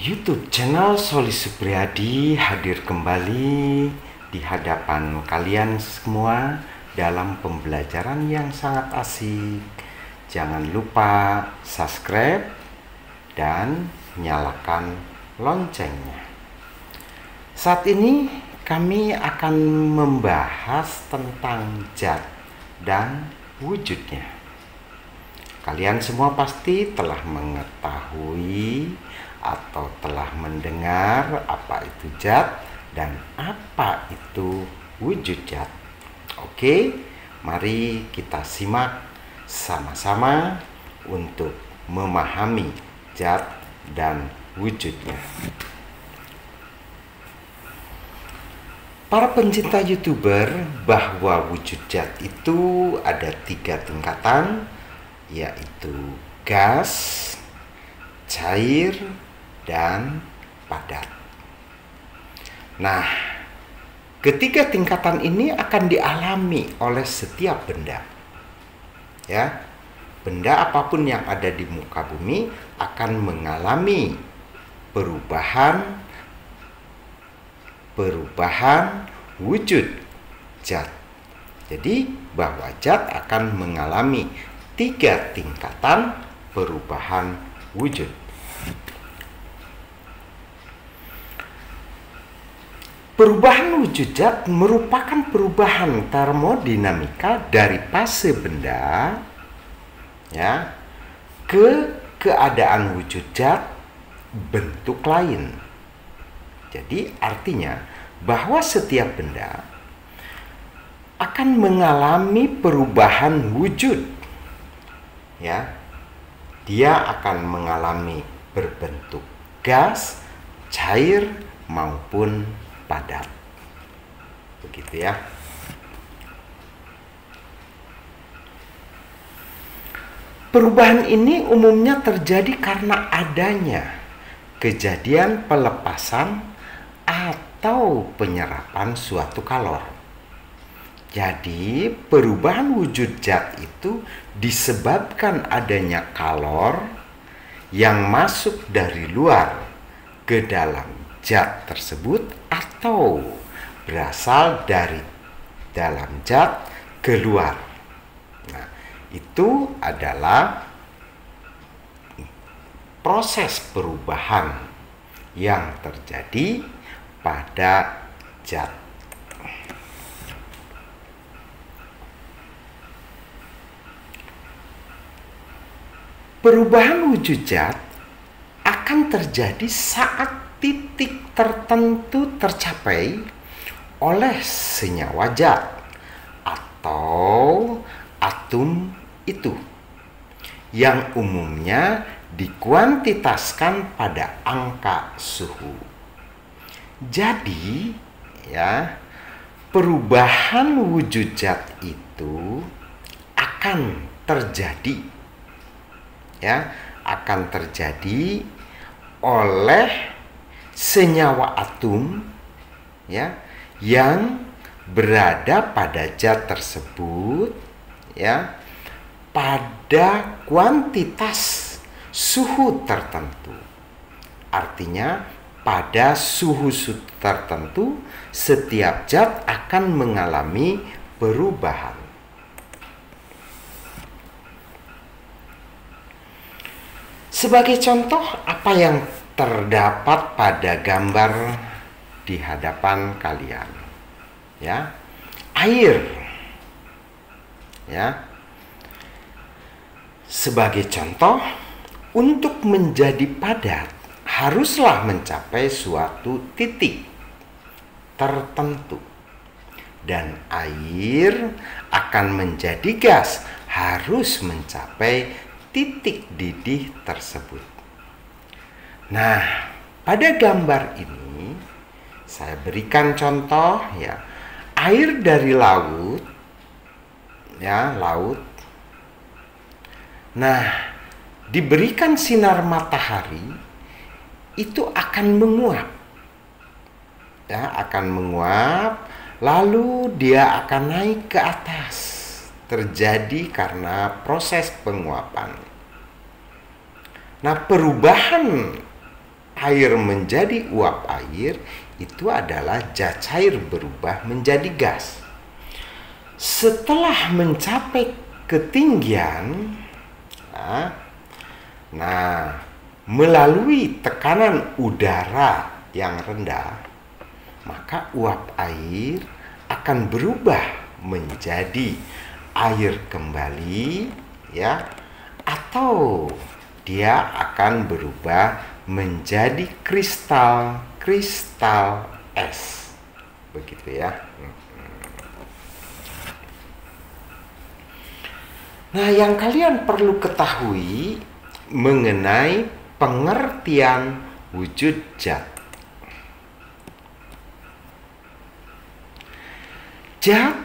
YouTube channel Soli Supriyadi hadir kembali di hadapan kalian semua dalam pembelajaran yang sangat asik. Jangan lupa subscribe dan nyalakan loncengnya. Saat ini kami akan membahas tentang zat dan wujudnya. Kalian semua pasti telah mengetahui atau telah mendengar apa itu zat dan apa itu wujud zat. Oke, mari kita simak sama-sama untuk memahami zat dan wujudnya. Para pencinta YouTuber bahwa wujud zat itu ada 3 tingkatan, yaitu gas, cair, dan padat. Nah, ketiga tingkatan ini akan dialami oleh setiap benda. Ya, benda apapun yang ada di muka bumi akan mengalami perubahan wujud zat. Jadi, bahwa zat akan mengalami 3 tingkatan perubahan wujud. Perubahan wujud zat merupakan perubahan termodinamika dari fase benda ya ke keadaan wujud zat bentuk lain. Jadi artinya bahwa setiap benda akan mengalami perubahan wujud. Ya. Dia akan mengalami berbentuk gas, cair maupun padat. Begitu ya. Perubahan ini umumnya terjadi karena adanya kejadian pelepasan atau penyerapan suatu kalor. Jadi, perubahan wujud zat itu disebabkan adanya kalor yang masuk dari luar ke dalam zat tersebut atau berasal dari dalam zat keluar. Nah, itu adalah proses perubahan yang terjadi pada zat. Perubahan wujud zat akan terjadi saat titik tertentu tercapai oleh senyawa zat atau atom itu, yang umumnya dikuantitaskan pada angka suhu. Jadi, ya, perubahan wujud zat itu akan terjadi, ya, akan terjadi oleh senyawa atom, ya, yang berada pada zat tersebut, ya, pada kuantitas suhu tertentu. Artinya pada suhu tertentu setiap zat akan mengalami perubahan. Sebagai contoh, apa yang terdapat pada gambar di hadapan kalian? Ya, air. Ya. Sebagai contoh, untuk menjadi padat haruslah mencapai suatu titik tertentu. Dan air akan menjadi gas harus mencapai titik didih tersebut. Nah, pada gambar ini saya berikan contoh, ya, air dari laut, ya, laut. Nah, diberikan sinar matahari itu akan menguap, ya, akan menguap, lalu dia akan naik ke atas. Terjadi karena proses penguapan. Nah, perubahan air menjadi uap air, itu adalah zat cair berubah menjadi gas. Setelah mencapai ketinggian, melalui tekanan udara yang rendah, maka uap air akan berubah menjadi air kembali, ya, atau dia akan berubah menjadi kristal es, begitu ya. Nah, yang kalian perlu ketahui mengenai pengertian wujud zat. Zat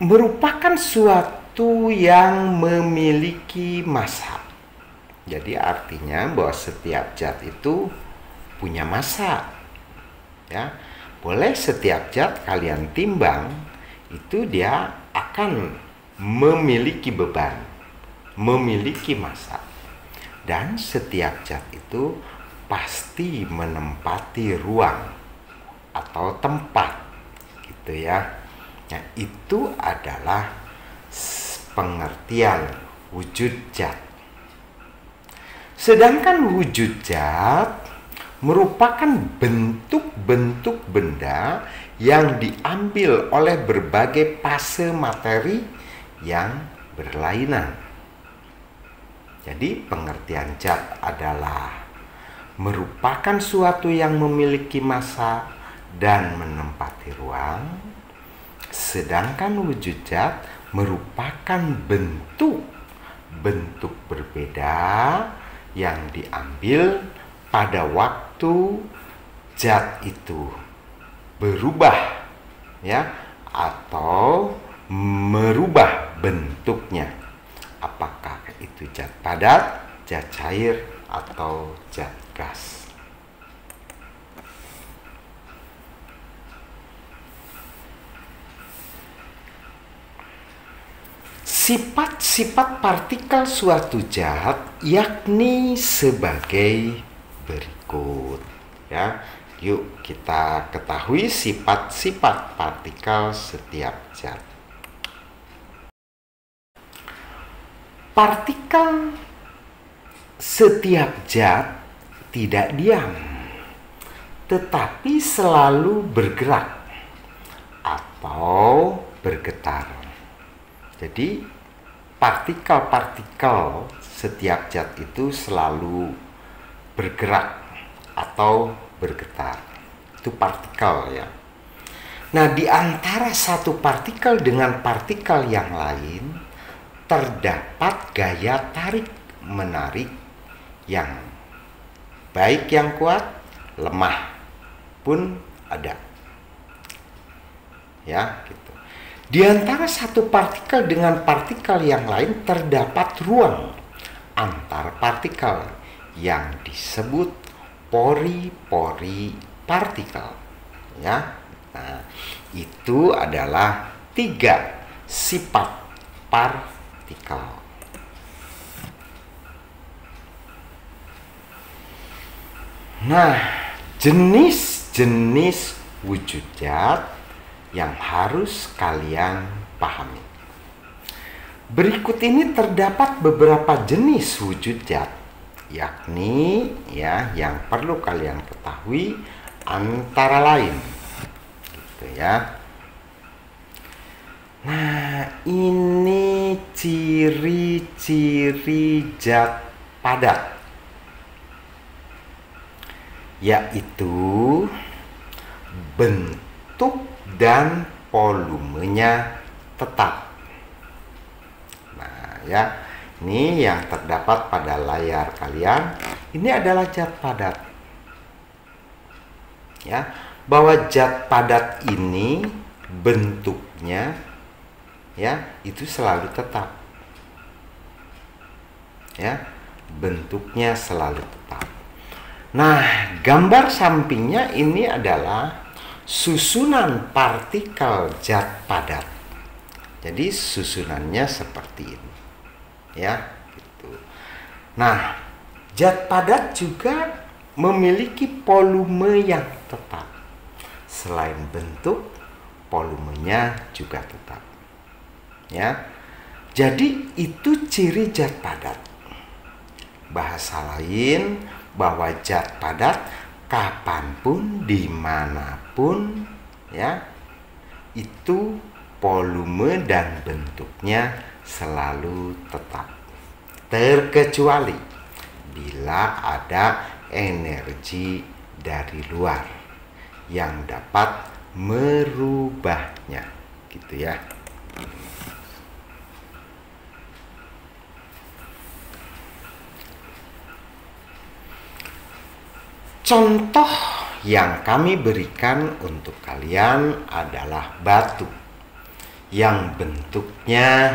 merupakan suatu yang memiliki massa. Jadi artinya bahwa setiap zat itu punya massa. Ya, boleh setiap zat kalian timbang, itu dia akan memiliki beban, memiliki massa. Dan setiap zat itu pasti menempati ruang atau tempat, gitu ya. Nah, itu adalah pengertian wujud zat. Sedangkan wujud zat merupakan bentuk-bentuk benda yang diambil oleh berbagai fase materi yang berlainan. Jadi pengertian zat adalah merupakan suatu yang memiliki massa dan menempati ruang. Sedangkan wujud zat merupakan bentuk berbeda yang diambil pada waktu zat itu berubah, ya, atau merubah bentuknya. Apakah itu zat padat, zat cair, atau zat gas. Sifat-sifat partikel suatu zat yakni sebagai berikut, ya. Yuk kita ketahui sifat-sifat partikel setiap zat. Partikel setiap zat tidak diam, tetapi selalu bergerak atau bergetar. Jadi partikel-partikel setiap zat itu selalu bergerak atau bergetar. Itu partikel, ya. Nah, di antara satu partikel dengan partikel yang lain terdapat gaya tarik menarik yang baik yang kuat, lemah pun ada. Ya, gitu. Di antara satu partikel dengan partikel yang lain terdapat ruang antar partikel yang disebut pori-pori partikel. Ya, nah, itu adalah 3 sifat partikel. Nah, jenis-jenis wujud zat yang harus kalian pahami. Berikut ini terdapat beberapa jenis wujud zat, yakni, ya, yang perlu kalian ketahui antara lain, gitu ya. Nah, ini ciri-ciri zat padat, yaitu bentuk dan volumenya tetap. Nah, ya, ini yang terdapat pada layar kalian. Ini adalah zat padat. Ya, bahwa zat padat ini bentuknya, ya, itu selalu tetap. Ya, bentuknya selalu tetap. Nah, gambar sampingnya ini adalah susunan partikel zat padat. Jadi susunannya seperti ini, ya, gitu. Nah, zat padat juga memiliki volume yang tetap. Selain bentuk, volumenya juga tetap. Ya. Jadi itu ciri zat padat. Bahasa lain, bahwa zat padat kapanpun, dimanapun, ya, itu volume dan bentuknya selalu tetap. Terkecuali bila ada energi dari luar yang dapat merubahnya, gitu ya. Contoh yang kami berikan untuk kalian adalah batu yang bentuknya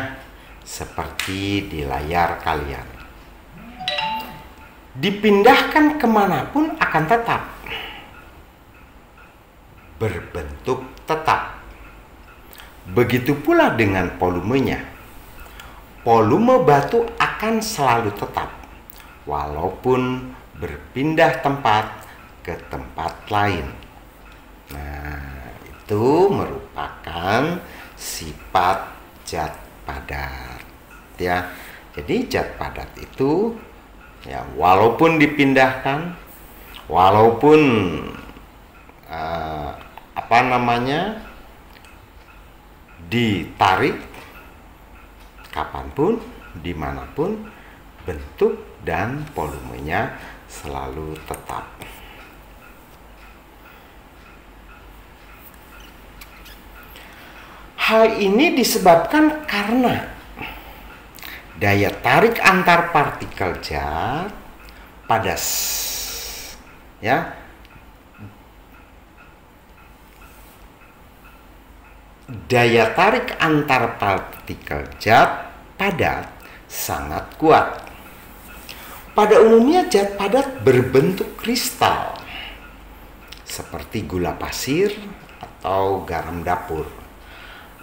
seperti di layar kalian. Dipindahkan kemanapun akan tetap berbentuk tetap. Begitu pula dengan volumenya. Volume batu akan selalu tetap walaupun berpindah tempat ke tempat lain. Nah, itu merupakan sifat zat padat, ya. Jadi zat padat itu, ya, walaupun dipindahkan, walaupun ditarik, kapanpun, dimanapun, bentuk dan volumenya selalu tetap. Hal ini disebabkan karena daya tarik antar partikel zat pada daya tarik antar partikel zat padat sangat kuat. Pada umumnya zat padat berbentuk kristal seperti gula pasir atau garam dapur,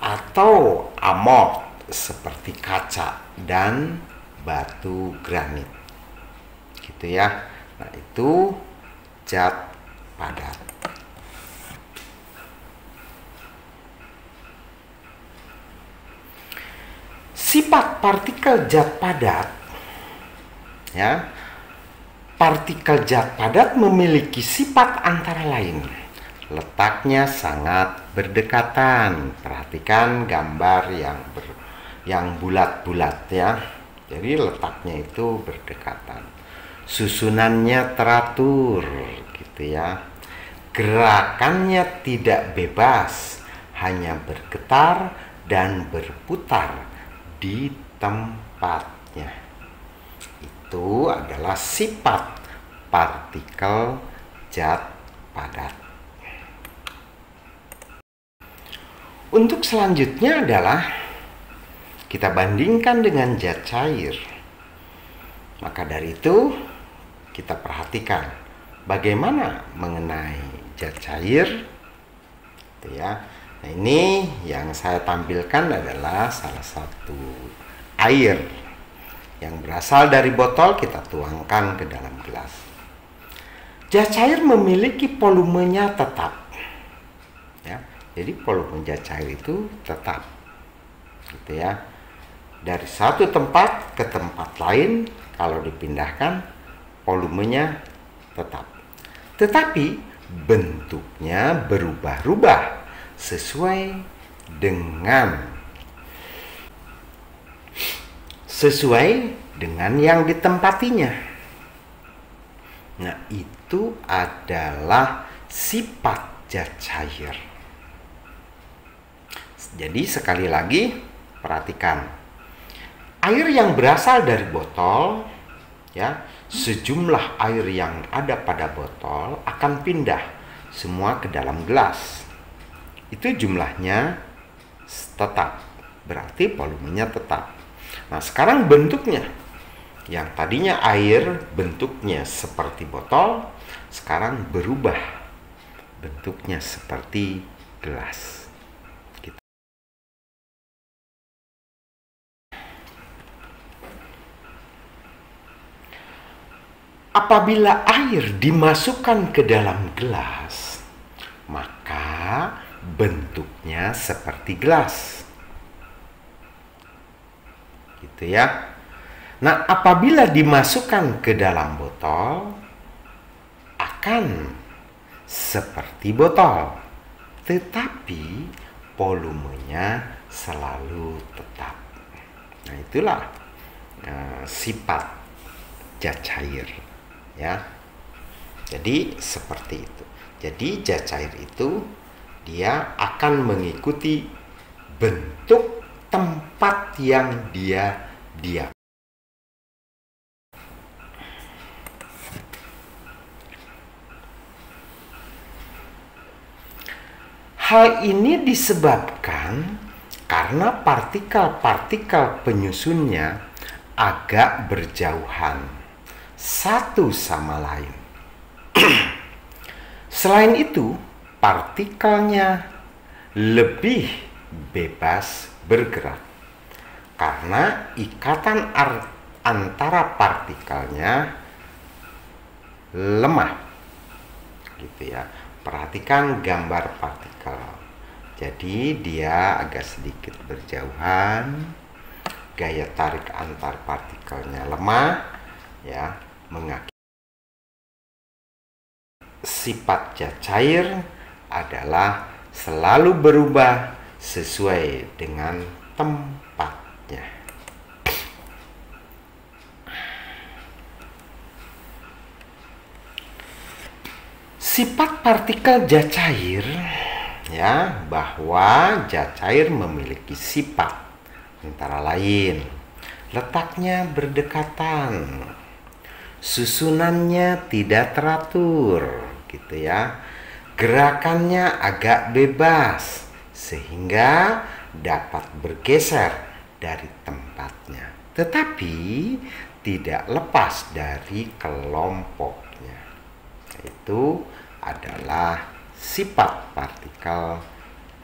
atau amort seperti kaca dan batu granit, gitu ya. Nah, itu zat padat. Sifat partikel zat padat, ya, partikel zat padat memiliki sifat antara lain letaknya sangat berdekatan. Perhatikan gambar yang bulat-bulat, ya. Jadi letaknya itu berdekatan. Susunannya teratur, gitu ya. Gerakannya tidak bebas, hanya bergetar dan berputar di tempatnya. Itu adalah sifat partikel zat padat. Untuk selanjutnya adalah kita bandingkan dengan zat cair. Maka dari itu kita perhatikan bagaimana mengenai zat cair, gitu ya. Nah, ini yang saya tampilkan adalah salah satu air yang berasal dari botol, kita tuangkan ke dalam gelas. Zat cair memiliki volumenya tetap, ya. Jadi volume zat cair itu tetap, gitu ya. Dari satu tempat ke tempat lain, kalau dipindahkan, volumenya tetap. Tetapi bentuknya berubah-ubah sesuai dengan yang ditempatinya. Nah, itu adalah sifat zat cair. Jadi sekali lagi perhatikan, air yang berasal dari botol, ya, sejumlah air yang ada pada botol akan pindah semua ke dalam gelas. Itu jumlahnya tetap, berarti volumenya tetap. Nah, sekarang bentuknya, yang tadinya air bentuknya seperti botol, sekarang berubah bentuknya seperti gelas. Apabila air dimasukkan ke dalam gelas, maka bentuknya seperti gelas. Gitu ya. Nah, apabila dimasukkan ke dalam botol, akan seperti botol, tetapi volumenya selalu tetap. Nah, itulah sifat zat cair, ya. Jadi seperti itu. Jadi zat cair itu dia akan mengikuti bentuk tempat yang dia diam. Hal ini disebabkan karena partikel-partikel penyusunnya agak berjauhan satu sama lain. Selain itu, partikelnya lebih bebas bergerak karena ikatan antara partikelnya lemah. Gitu ya. Perhatikan gambar partikel. Jadi dia agak sedikit berjauhan, gaya tarik antar partikelnya lemah, ya, mengakibatkan sifat zat cair adalah selalu berubah sesuai dengan tempatnya. Sifat partikel zat cair, ya, bahwa zat cair memiliki sifat antara lain letaknya berdekatan, susunannya tidak teratur, gitu ya, gerakannya agak bebas sehingga dapat bergeser dari tempatnya, tetapi tidak lepas dari kelompoknya. Itu adalah sifat partikel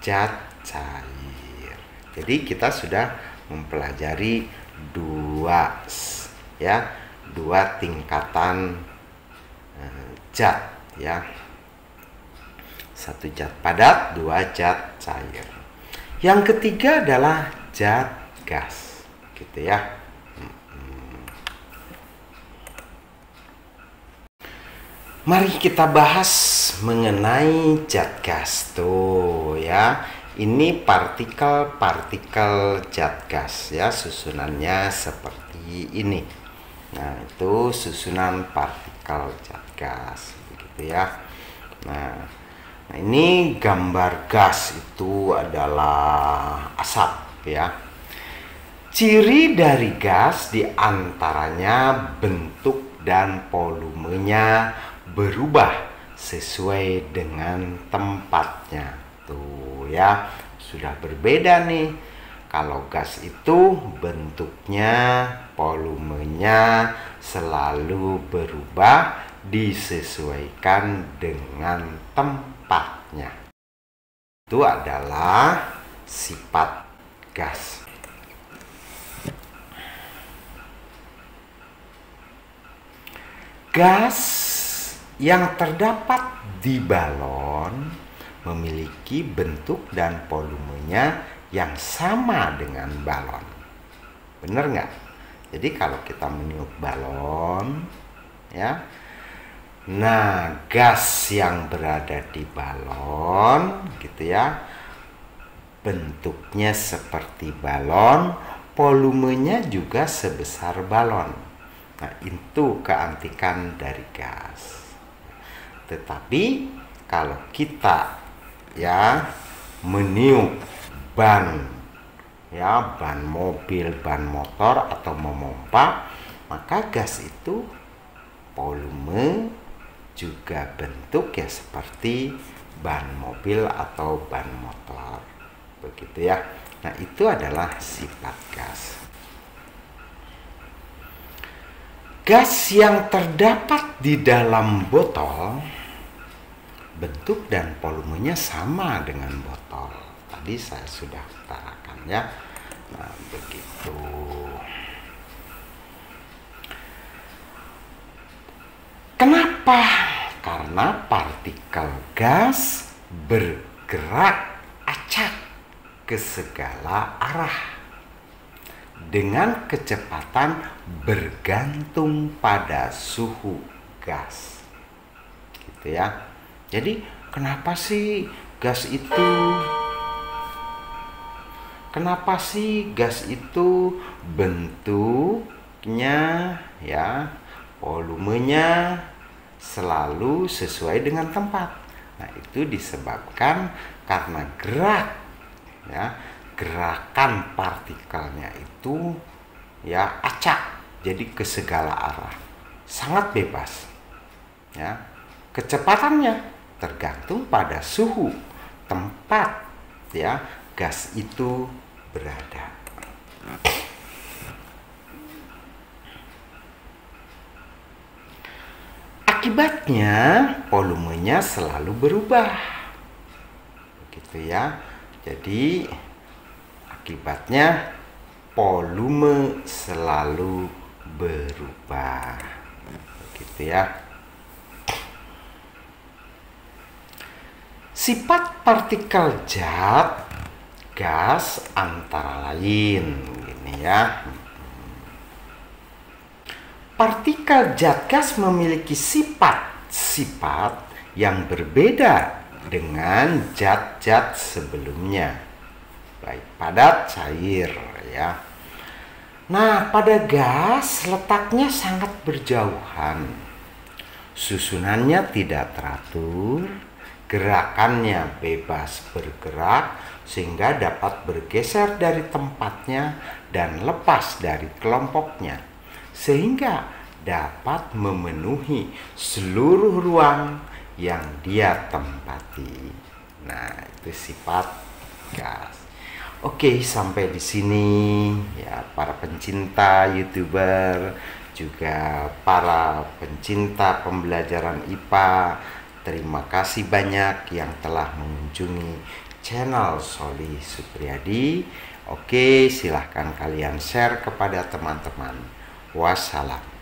zat cair. Jadi kita sudah mempelajari dua tingkatan zat, ya. Satu zat padat, dua zat cair. Yang ketiga adalah zat gas, gitu ya. Mari kita bahas mengenai zat gas tuh, ya. Ini partikel-partikel zat gas, ya, susunannya seperti ini. Nah, itu susunan partikel zat gas, begitu ya. Nah, ini gambar gas itu adalah asap, ya. Ciri dari gas diantaranya bentuk dan volumenya berubah sesuai dengan tempatnya. Tuh ya, sudah berbeda nih. Kalau gas itu bentuknya, volumenya selalu berubah disesuaikan dengan tempatnya. Itu adalah sifat gas. Gas yang terdapat di balon memiliki bentuk dan volumenya yang sama dengan balon. Bener nggak? Jadi kalau kita meniup balon, ya, nah gas yang berada di balon, gitu ya, bentuknya seperti balon, volumenya juga sebesar balon. Nah, itu keantikan dari gas. Tetapi kalau kita, ya, meniup ban, ya, ban mobil, ban motor atau memompa, maka gas itu volume juga bentuk ya seperti ban mobil atau ban motor, begitu ya. Nah, itu adalah sifat gas. Gas yang terdapat di dalam botol bentuk dan volumenya sama dengan botol. Tadi saya sudah utarakan, ya. Nah, begitu. Kenapa? Karena partikel gas bergerak acak ke segala arah dengan kecepatan bergantung pada suhu gas. Gitu ya. Jadi kenapa sih gas itu bentuknya ya, volumenya selalu sesuai dengan tempat. Nah, itu disebabkan karena gerakan partikelnya itu ya acak, jadi ke segala arah, sangat bebas. Ya, kecepatannya tergantung pada suhu tempat ya gas itu berada. Akibatnya volumenya selalu berubah. Begitu ya. Jadi akibatnya volume selalu berubah. Begitu ya. Sifat partikel zat gas antara lain gini ya. Partikel zat gas memiliki sifat-sifat yang berbeda dengan zat-zat sebelumnya, baik padat, cair ya. Nah, pada gas letaknya sangat berjauhan, susunannya tidak teratur, gerakannya bebas bergerak sehingga dapat bergeser dari tempatnya dan lepas dari kelompoknya, sehingga dapat memenuhi seluruh ruang yang dia tempati. Nah, itu sifat gas. Oke, sampai di sini ya para pencinta YouTuber, juga para pencinta pembelajaran IPA. Terima kasih banyak yang telah mengunjungi channel Sholih Supriyadi. Oke, silahkan kalian share kepada teman-teman. Wassalam.